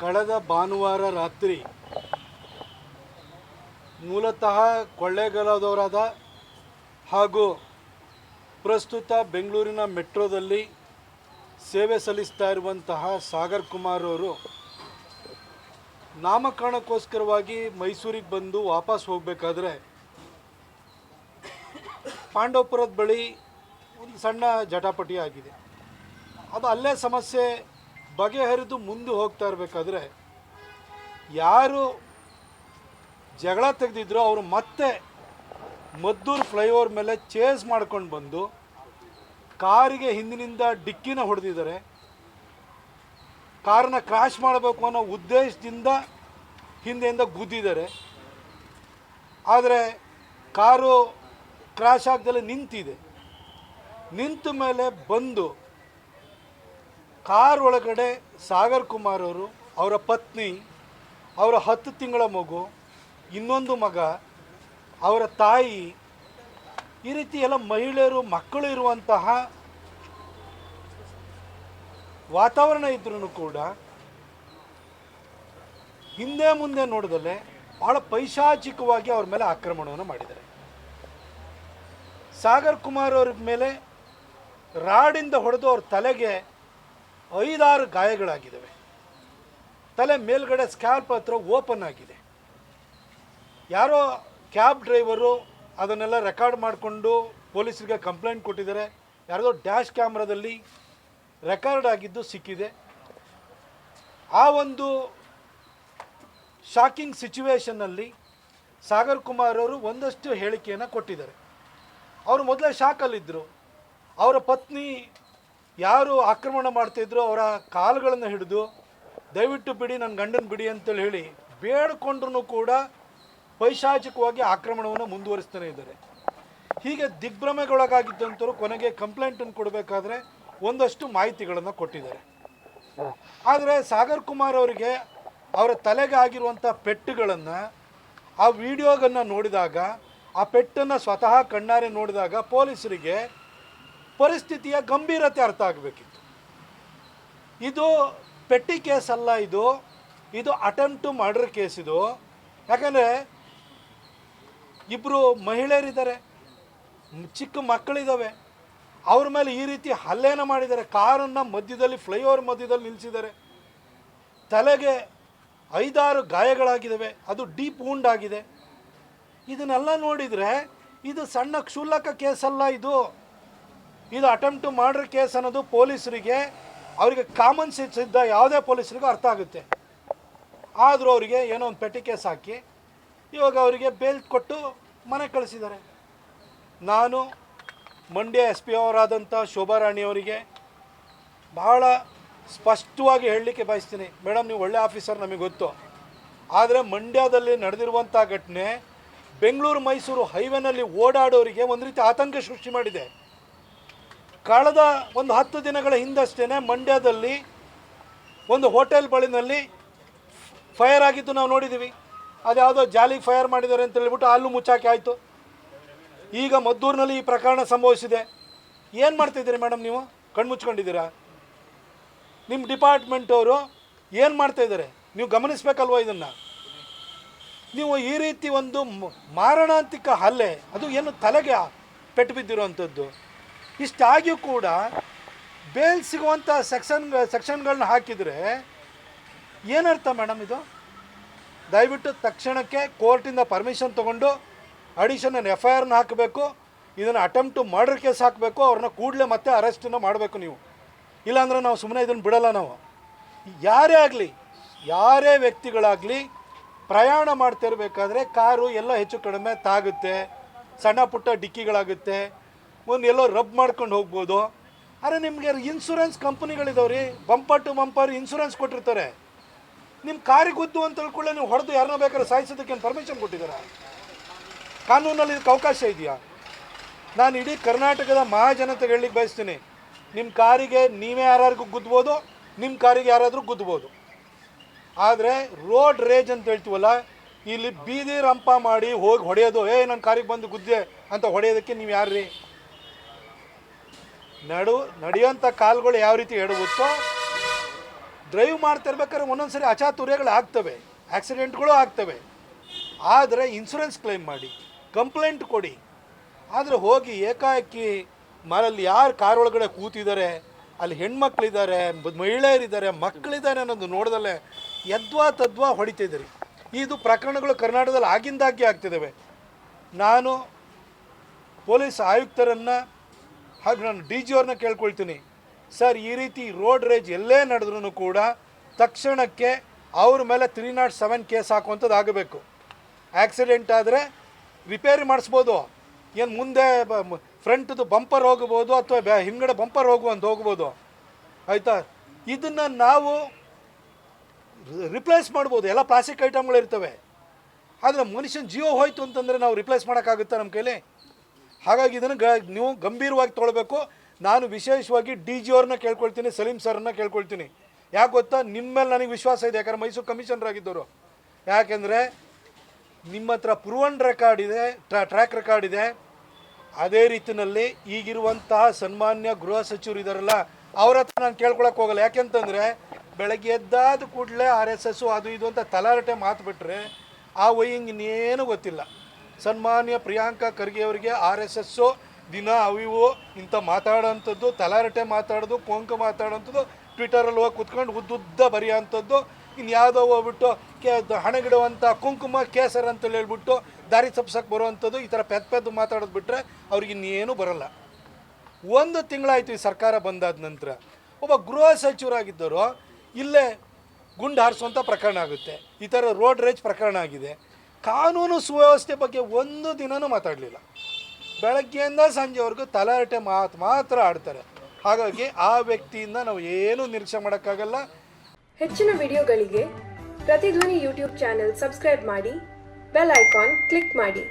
ಕಳೆದ ಭಾನುವಾರ ರಾತ್ರಿ ಮೂಲತಃ ಕೊಳ್ಳೇಗಾಲದವರಾದ ಹಾಗೂ ಪ್ರಸ್ತುತ ಬೆಂಗಳೂರಿನ ಮೆಟ್ರೋದಲ್ಲಿ ಸೇವೆ ಸಲ್ಲಿಸ್ತಾ ಇರುವಂತಹ ಸಾಗರ್ ಕುಮಾರ್ ಅವರು ನಾಮಕರಣಕ್ಕೋಸ್ಕರವಾಗಿ ಮೈಸೂರಿಗೆ ಬಂದು ವಾಪಸ್ ಹೋಗಬೇಕಾದ್ರೆ ಪಾಂಡವಪುರದ ಬಳಿ ಒಂದು ಸಣ್ಣ ಜಟಾಪಟಿ ಆಗಿದೆ. ಅದು ಅಲ್ಲೇ ಸಮಸ್ಯೆ ಬಗೆಹರಿದು ಮುಂದೆ ಹೋಗ್ತಾ ಇರಬೇಕಾದ್ರೆ ಯಾರು ಜಗಳ ತೆಗೆದಿದ್ರು ಅವರು ಮತ್ತೆ ಮದ್ದೂರು ಫ್ಲೈಓವರ್ ಮೇಲೆ ಚೇಸ್ ಮಾಡ್ಕೊಂಡು ಬಂದು ಕಾರಿಗೆ ಹಿಂದಿನಿಂದ ಡಿಕ್ಕಿನ ಹೊಡೆದಿದ್ದಾರೆ. ಕಾರನ್ನ ಕ್ರಾಶ್ ಮಾಡಬೇಕು ಅನ್ನೋ ಉದ್ದೇಶದಿಂದ ಹಿಂದೆಯಿಂದ ಗುದ್ದಿದ್ದಾರೆ. ಆದರೆ ಕಾರು ಕ್ರಾಶ್ ಆಗದಲ್ಲೇ ನಿಂತಿದೆ. ನಿಂತ ಮೇಲೆ ಬಂದು ಕಾರ್ ಒಳಗಡೆ ಸಾಗರ್ ಕುಮಾರ್ ಅವರು, ಅವರ ಪತ್ನಿ, ಅವರ 10 ತಿಂಗಳ ಮಗು, ಇನ್ನೊಂದು ಮಗ, ಅವರ ತಾಯಿ, ಈ ರೀತಿ ಎಲ್ಲ ಮಹಿಳೆಯರು ಮಕ್ಕಳು ಇರುವಂತಹ ವಾತಾವರಣ ಇದ್ರೂ ಕೂಡ ಹಿಂದೆ ಮುಂದೆ ನೋಡಿದಲ್ಲೇ ಭಾಳ ಪೈಶಾಚಿಕವಾಗಿ ಅವ್ರ ಮೇಲೆ ಆಕ್ರಮಣವನ್ನು ಮಾಡಿದ್ದಾರೆ. ಸಾಗರ್ ಕುಮಾರ್ ಅವ್ರ ಮೇಲೆ ರಾಡಿಂದ ಹೊಡೆದು ಅವ್ರ ತಲೆಗೆ 5-6 ಗಾಯಗಳಾಗಿದ್ದಾವೆ. ತಲೆ ಮೇಲ್ಗಡೆ ಸ್ಕ್ಯಾಲ್ಪ್ ಹತ್ರ ಓಪನ್ ಆಗಿದೆ. ಯಾರೋ ಕ್ಯಾಬ್ ಡ್ರೈವರು ಅದನ್ನೆಲ್ಲ ರೆಕಾರ್ಡ್ ಮಾಡಿಕೊಂಡು ಪೊಲೀಸರಿಗೆ ಕಂಪ್ಲೇಂಟ್ ಕೊಟ್ಟಿದ್ದಾರೆ. ಯಾರದೋ ಡ್ಯಾಶ್ ಕ್ಯಾಮ್ರಾದಲ್ಲಿ ರೆಕಾರ್ಡ್ ಆಗಿದ್ದು ಸಿಕ್ಕಿದೆ. ಆ ಒಂದು ಶಾಕಿಂಗ್ ಸಿಚುವೇಷನ್ನಲ್ಲಿ ಸಾಗರ್ ಕುಮಾರ್ ಅವರು ಒಂದಷ್ಟು ಹೇಳಿಕೆಯನ್ನು ಕೊಟ್ಟಿದ್ದಾರೆ. ಅವರು ಮೊದಲೇ ಶಾಕಲ್ಲಿದ್ದರು. ಅವರ ಪತ್ನಿ ಯಾರು ಆಕ್ರಮಣ ಮಾಡ್ತಿದ್ರು ಅವರ ಕಾಲುಗಳನ್ನು ಹಿಡಿದು ದಯವಿಟ್ಟು ಬಿಡಿ, ನನ್ನ ಗಂಡನ ಬಿಡಿ ಅಂತೇಳಿ ಹೇಳಿ ಬೇಡಿಕೊಂಡ್ರೂ ಕೂಡ ಪೈಶಾಚಿಕವಾಗಿ ಆಕ್ರಮಣವನ್ನು ಮುಂದುವರಿಸ್ತಾನೆ ಇದ್ದಾರೆ. ಹೀಗೆ ದಿಗ್ಭ್ರಮೆಗೊಳಗಾಗಿದ್ದಂಥವ್ರು ಕೊನೆಗೆ ಕಂಪ್ಲೇಂಟನ್ನು ಕೊಡಬೇಕಾದ್ರೆ ಒಂದಷ್ಟು ಮಾಹಿತಿಗಳನ್ನು ಕೊಟ್ಟಿದ್ದಾರೆ. ಆದರೆ ಸಾಗರ್ ಕುಮಾರ್ ಅವರಿಗೆ ಅವರ ತಲೆಗೆ ಆಗಿರುವಂಥ ಪೆಟ್ಟುಗಳನ್ನು ಆ ವಿಡಿಯೋಗನ್ನು ನೋಡಿದಾಗ, ಆ ಪೆಟ್ಟನ್ನು ಸ್ವತಃ ಕಣ್ಣಾರೆ ನೋಡಿದಾಗ ಪೊಲೀಸರಿಗೆ ಪರಿಸ್ಥಿತಿಯ ಗಂಭೀರತೆ ಅರ್ಥ ಆಗಬೇಕಿತ್ತು. ಇದು ಪೆಟ್ಟಿ ಕೇಸ್ ಅಲ್ಲ, ಇದು ಅಟೆಂಪ್ಟ್ ಟು ಮರ್ಡರ್ ಕೇಸ್. ಇದು ಯಾಕಂದರೆ ಇಬ್ಬರು ಮಹಿಳೆಯರಿದ್ದಾರೆ, ಚಿಕ್ಕ ಮಕ್ಕಳಿದ್ದಾವೆ. ಅವ್ರ ಮೇಲೆ ಈ ರೀತಿ ಹಲ್ಲೆನ ಮಾಡಿದ್ದಾರೆ. ಕಾರನ್ನು ಮಧ್ಯದಲ್ಲಿ ಫ್ಲೈಓವರ್ ಮಧ್ಯದಲ್ಲಿ ನಿಲ್ಲಿಸಿದ್ದಾರೆ. ತಲೆಗೆ 5-6 ಗಾಯಗಳಾಗಿದ್ದಾವೆ. ಅದು ಡೀಪ್ ವೂಂಡ್ ಆಗಿದೆ. ಇದನ್ನೆಲ್ಲ ನೋಡಿದರೆ ಇದು ಸಣ್ಣ ಕ್ಷುಲ್ಲಕ ಕೇಸಲ್ಲ. ಇದು ಅಟೆಂಪ್ಟ್ ಟು ಮರ್ಡರ್ ಕೇಸ್ ಅನ್ನೋದು ಪೊಲೀಸರಿಗೆ, ಅವರಿಗೆ ಕಾಮನ್ ಸೆನ್ಸ್ ಇದ್ದ ಯಾವುದೇ ಪೊಲೀಸರಿಗೂ ಅರ್ಥ ಆಗುತ್ತೆ. ಆದರೂ ಅವರಿಗೆ ಏನೋ ಒಂದು ಪೆಟ್ಟಿ ಕೇಸ್ ಹಾಕಿ ಇವಾಗ ಅವರಿಗೆ ಬೇಲ್ ಕೊಟ್ಟು ಮನೆ ಕಳಿಸಿದ್ದಾರೆ. ನಾನು ಮಂಡ್ಯ SP ಅವರಾದಂಥ ಶೋಭಾ ರಾಣಿಯವರಿಗೆ ಭಾಳ ಸ್ಪಷ್ಟವಾಗಿ ಹೇಳಲಿಕ್ಕೆ ಬಯಸ್ತೀನಿ. ಮೇಡಮ್, ನೀವು ಒಳ್ಳೆ ಆಫೀಸರ್, ನಮಗೆ ಗೊತ್ತು. ಆದರೆ ಮಂಡ್ಯದಲ್ಲಿ ನಡೆದಿರುವಂಥ ಘಟನೆ ಬೆಂಗಳೂರು ಮೈಸೂರು ಹೈವೇನಲ್ಲಿ ಓಡಾಡೋರಿಗೆ ಒಂದು ರೀತಿ ಆತಂಕ ಸೃಷ್ಟಿ ಮಾಡಿದೆ. ಕಳೆದ ಒಂದು 10 ದಿನಗಳ ಹಿಂದಷ್ಟೇ ಮಂಡ್ಯದಲ್ಲಿ ಒಂದು ಹೋಟೆಲ್ ಬಳಿನಲ್ಲಿ ಫೈರ್ ಆಗಿದ್ದು ನಾವು ನೋಡಿದ್ದೀವಿ. ಅದು ಯಾವುದೋ ಜಾಲಿಗೆ ಫೈರ್ ಮಾಡಿದ್ದಾರೆ ಅಂತ ಹೇಳ್ಬಿಟ್ಟು ಅಲ್ಲೂ ಮುಚ್ಚಾಕಿ ಆಯಿತು. ಈಗ ಮದ್ದೂರಿನಲ್ಲಿ ಈ ಪ್ರಕರಣ ಸಂಭವಿಸಿದೆ. ಏನು ಮಾಡ್ತಾಯಿದ್ದೀರಿ ಮೇಡಮ್? ನೀವು ಕಣ್ಮುಚ್ಕೊಂಡಿದ್ದೀರಾ? ನಿಮ್ಮ ಡಿಪಾರ್ಟ್ಮೆಂಟವರು ಏನು ಮಾಡ್ತಾಯಿದ್ದಾರೆ? ನೀವು ಗಮನಿಸಬೇಕಲ್ವ ಇದನ್ನು. ನೀವು ಈ ರೀತಿ ಒಂದು ಮಾರಣಾಂತಿಕ ಹಲ್ಲೆ, ಅದು ಏನು ತಲೆಗೆ ಪೆಟ್ಟು ಬಿದ್ದಿರುವಂಥದ್ದು, ಇಷ್ಟಾಗಿಯೂ ಕೂಡ ಬೇಲ್ ಸಿಗುವಂಥ ಸೆಕ್ಷನ್ಗಳನ್ನ ಹಾಕಿದರೆ ಏನರ್ಥ ಮೇಡಮ್ ಇದು? ದಯವಿಟ್ಟು ತಕ್ಷಣಕ್ಕೆ ಕೋರ್ಟಿಂದ ಪರ್ಮಿಷನ್ ತೊಗೊಂಡು ಅಡಿಷನಲ್ FIRನ ಹಾಕಬೇಕು. ಇದನ್ನು ಅಟೆಂಪ್ಟ್ ಟು ಮರ್ಡರ್ ಕೇಸ್ ಹಾಕಬೇಕು. ಅವ್ರನ್ನ ಕೂಡಲೇ ಮತ್ತೆ ಅರೆಸ್ಟನ್ನು ಮಾಡಬೇಕು ನೀವು. ಇಲ್ಲಾಂದ್ರೆ ನಾವು ಸುಮ್ಮನೆ ಇದನ್ನು ಬಿಡಲ್ಲ. ನಾವು ಯಾರೇ ಆಗಲಿ, ಯಾರೇ ವ್ಯಕ್ತಿಗಳಾಗಲಿ ಪ್ರಯಾಣ ಮಾಡ್ತಿರ್ಬೇಕಾದ್ರೆ ಕಾರು ಎಲ್ಲ ಹೆಚ್ಚು ಕಡಿಮೆ ತಾಗುತ್ತೆ, ಸಣ್ಣ ಪುಟ್ಟ ಡಿಕ್ಕಿಗಳಾಗುತ್ತೆ, ಒಂದು ಎಲ್ಲೋ ರಬ್ ಮಾಡ್ಕೊಂಡು ಹೋಗ್ಬೋದು. ಆದರೆ ನಿಮಗೆ ಇನ್ಶೂರೆನ್ಸ್ ಕಂಪ್ನಿಗಳಿದಾವ್ರಿ, ಬಂಪರ್ ಟು ಬಂಪರ್ ಇನ್ಶೂರೆನ್ಸ್ ಕೊಟ್ಟಿರ್ತಾರೆ. ನಿಮ್ಮ ಕಾರಿಗೆ ಗುದ್ದು ಅಂತ ತಿಳ್ಕೊಳ್ಳೆ ನೀವು ಹೊಡೆದು ಯಾರನ್ನ ಬೇಕಾದ್ರೆ ಸಾಯಿಸೋದಕ್ಕೆ ಪರ್ಮಿಷನ್ ಕೊಟ್ಟಿದ್ದಾರೆ? ಕಾನೂನಲ್ಲಿ ಇದಕ್ಕೆ ಅವಕಾಶ ಇದೆಯಾ? ನಾನು ಇಡೀ ಕರ್ನಾಟಕದ ಮಹಾಜನತೆಗೆ ಹೇಳಲಿಕ್ಕೆ ಬಯಸ್ತೀನಿ, ನಿಮ್ಮ ಕಾರಿಗೆ ನೀವೇ ಯಾರಿಗೂ ಗುದ್ಬೋದು, ನಿಮ್ಮ ಕಾರಿಗೆ ಯಾರಾದರೂ ಗುದ್ಬೋದು. ಆದರೆ ರೋಡ್ ರೇಜ್ ಅಂತ ಹೇಳ್ತೀವಲ್ಲ, ಇಲ್ಲಿ ಬೀದಿ ರಂಪ ಮಾಡಿ ಹೋಗಿ ಹೊಡೆಯೋದು, ನನ್ನ ಕಾರಿಗೆ ಬಂದು ಗುದ್ದೆ ಅಂತ ಹೊಡೆಯೋದಕ್ಕೆ ನೀವು ಯಾರ್ರೀ? ನಡೆಯುವಂಥ ಕಾಲುಗಳು ಯಾವ ರೀತಿ ಎಡಗುತ್ತೋ ಡ್ರೈವ್ ಮಾಡ್ತಿರ್ಬೇಕಾದ್ರೆ ಒಂದೊಂದು ಸರಿ ಅಚಾತುರ್ಯಗಳು ಆಗ್ತವೆ, ಆಕ್ಸಿಡೆಂಟ್ಗಳು ಆಗ್ತವೆ. ಆದರೆ ಇನ್ಶೂರೆನ್ಸ್ ಕ್ಲೈಮ್ ಮಾಡಿ, ಕಂಪ್ಲೇಂಟ್ ಕೊಡಿ. ಆದರೆ ಹೋಗಿ ಏಕಾಏಕಿ ಮರಲ್ಲಿ ಯಾರು ಕಾರ್ ಒಳಗಡೆ ಕೂತಿದ್ದಾರೆ, ಅಲ್ಲಿ ಹೆಣ್ಮಕ್ಳಿದ್ದಾರೆ, ಮಹಿಳೆಯರಿದ್ದಾರೆ, ಮಕ್ಕಳಿದ್ದಾರೆ ಅನ್ನೋದು ನೋಡ್ದಲ್ಲೇ ಯದ್ವಾ ತದ್ವಾ ಹೊಡಿತಿದ್ದೀರಿ. ಇದು ಪ್ರಕರಣಗಳು ಕರ್ನಾಟಕದಲ್ಲಿ ಆಗಿಂದಾಗೆ ಆಗ್ತಿದ್ದಾವೆ. ನಾನು ಪೊಲೀಸ್ ಆಯುಕ್ತರನ್ನು ಹಾಗೂ ನಾನು ಡಿ ಜಿ ಅವ್ರನ್ನ ಕೇಳ್ಕೊಳ್ತೀನಿ, ಸರ್ ಈ ರೀತಿ ರೋಡ್ ರೇಜ್ ಎಲ್ಲೇ ನಡೆದ್ರೂ ಕೂಡ ತಕ್ಷಣಕ್ಕೆ ಅವ್ರ ಮೇಲೆ 307 ಕೇಸ್ ಹಾಕುವಂಥದ್ದು ಆಗಬೇಕು. ಆಕ್ಸಿಡೆಂಟ್ ಆದರೆ ರಿಪೇರಿ ಮಾಡಿಸ್ಬೋದು, ಏನು ಮುಂದೆ ಫ್ರಂಟ್ದು ಬಂಪರ್ ಹೋಗ್ಬೋದು ಅಥವಾ ಹಿಂಗಡೆ ಬಂಪರ್ ಹೋಗ್ಬೋದು, ಆಯಿತಾ. ಇದನ್ನು ನಾವು ರಿಪ್ಲೇಸ್ ಮಾಡ್ಬೋದು, ಎಲ್ಲ ಪ್ಲಾಸ್ಟಿಕ್ ಐಟಮ್ಗಳಿರ್ತವೆ. ಆದರೆ ಮನುಷ್ಯನ ಜೀವ ಹೋಯ್ತು ಅಂತಂದರೆ ನಾವು ರಿಪ್ಲೇಸ್ ಮಾಡೋಕ್ಕಾಗುತ್ತಾ ನಮ್ಮ ಕೈಲಿ? ಹಾಗಾಗಿ ಇದನ್ನು ನೀವು ಗಂಭೀರವಾಗಿ ತೊಗೊಳ್ಬೇಕು. ನಾನು ವಿಶೇಷವಾಗಿ ಡಿ ಜಿ ಅವ್ರನ್ನ ಕೇಳ್ಕೊಳ್ತೀನಿ, ಸಲೀಂ ಸರ್ನ ಕೇಳ್ಕೊಳ್ತೀನಿ. ಯಾಕೆ ಗೊತ್ತಾ, ನಿಮ್ಮ ಮೇಲೆ ನನಗೆ ವಿಶ್ವಾಸ ಇದೆ, ಯಾಕಂದರೆ ಮೈಸೂರು ಕಮಿಷನರ್ ಆಗಿದ್ದವರು. ಯಾಕೆಂದರೆ ನಿಮ್ಮ ಹತ್ರ ಪ್ರೂವನ್ ರೆಕಾರ್ಡ್ ಇದೆ, ಟ್ರ್ಯಾಕ್ ರೆಕಾರ್ಡ್ ಇದೆ. ಅದೇ ರೀತಿಯಲ್ಲಿ ಈಗಿರುವಂತಹ ಸನ್ಮಾನ್ಯ ಗೃಹ ಸಚಿವರು ಇದ್ದಾರಲ್ಲ, ಅವ್ರ ಹತ್ರ ನಾನು ಕೇಳ್ಕೊಳಕ್ಕೆ ಹೋಗಲ್ಲ. ಯಾಕೆಂತಂದರೆ ಬೆಳಗ್ಗೆ ಎದ್ದಾದ ಕೂಡಲೇ RSS ಅದು ಇದು ಅಂತ ತಲಾರಟೆ ಮಾತು ಬಿಟ್ಟರೆ ಆ ವೈಯಿಂಗ್ ಇನ್ನೇನು ಗೊತ್ತಿಲ್ಲ. ಸನ್ಮಾನ್ಯ ಪ್ರಿಯಾಂಕಾ ಖರ್ಗೆ ಅವರಿಗೆ RSS ದಿನ ಅವಿವು ಇಂಥ ಮಾತಾಡೋಂಥದ್ದು, ತಲಾರಟೆ ಮಾತಾಡೋದು, ಕೊಂಕು ಮಾತಾಡೋಂಥದ್ದು, ಟ್ವಿಟರಲ್ಲಿ ಹೋಗಿ ಕುತ್ಕೊಂಡು ಉದ್ದುದ್ದ ಬರೆಯೋಂಥದ್ದು, ಇನ್ನು ಯಾವುದೋ ಹೋಗ್ಬಿಟ್ಟು ಹಣಗಿಡುವಂಥ ಕುಂಕುಮ ಕೇಸರ್ ಅಂತೇಳಿ ಹೇಳ್ಬಿಟ್ಟು ದಾರಿ ತಪ್ಸಕ್ಕೆ ಬರುವಂಥದ್ದು, ಈ ಥರ ಪೆದ್ದು ಮಾತಾಡೋದು ಬಿಟ್ಟರೆ ಅವ್ರಿಗೆ ಇನ್ನೇನು ಬರೋಲ್ಲ. 1 ತಿಂಗಳಾಯಿತು ಈ ಸರ್ಕಾರ ಬಂದಾದ ನಂತರ. ಒಬ್ಬ ಗೃಹ ಸಚಿವರಾಗಿದ್ದರು ಇಲ್ಲೇ ಗುಂಡು ಹಾರಿಸುವಂಥ ಪ್ರಕರಣ ಆಗುತ್ತೆ, ಈ ಥರ ರೋಡ್ ರೇಜ್ ಪ್ರಕರಣ ಆಗಿದೆ. ಕಾನೂನು ಸುವ್ಯವಸ್ಥೆ ಬಗ್ಗೆ ಒಂದು ದಿನವೂ ಮಾತಾಡಲಿಲ್ಲ. ಬೆಳಗ್ಗೆಯಿಂದ ಸಂಜೆವರೆಗೂ ತಲಾಟೆ ಮಾತ್ರ ಆಡ್ತಾರೆ. ಹಾಗಾಗಿ ಆ ವ್ಯಕ್ತಿಯಿಂದ ನಾವು ಏನೂ ನಿರೀಕ್ಷೆ ಮಾಡೋಕ್ಕಾಗಲ್ಲ. ಹೆಚ್ಚಿನ ವಿಡಿಯೋಗಳಿಗೆ ಪ್ರತಿಧ್ವನಿ ಯೂಟ್ಯೂಬ್ ಚಾನೆಲ್ ಸಬ್ಸ್ಕ್ರೈಬ್ ಮಾಡಿ, ಬೆಲ್ ಐಕಾನ್ ಕ್ಲಿಕ್ ಮಾಡಿ.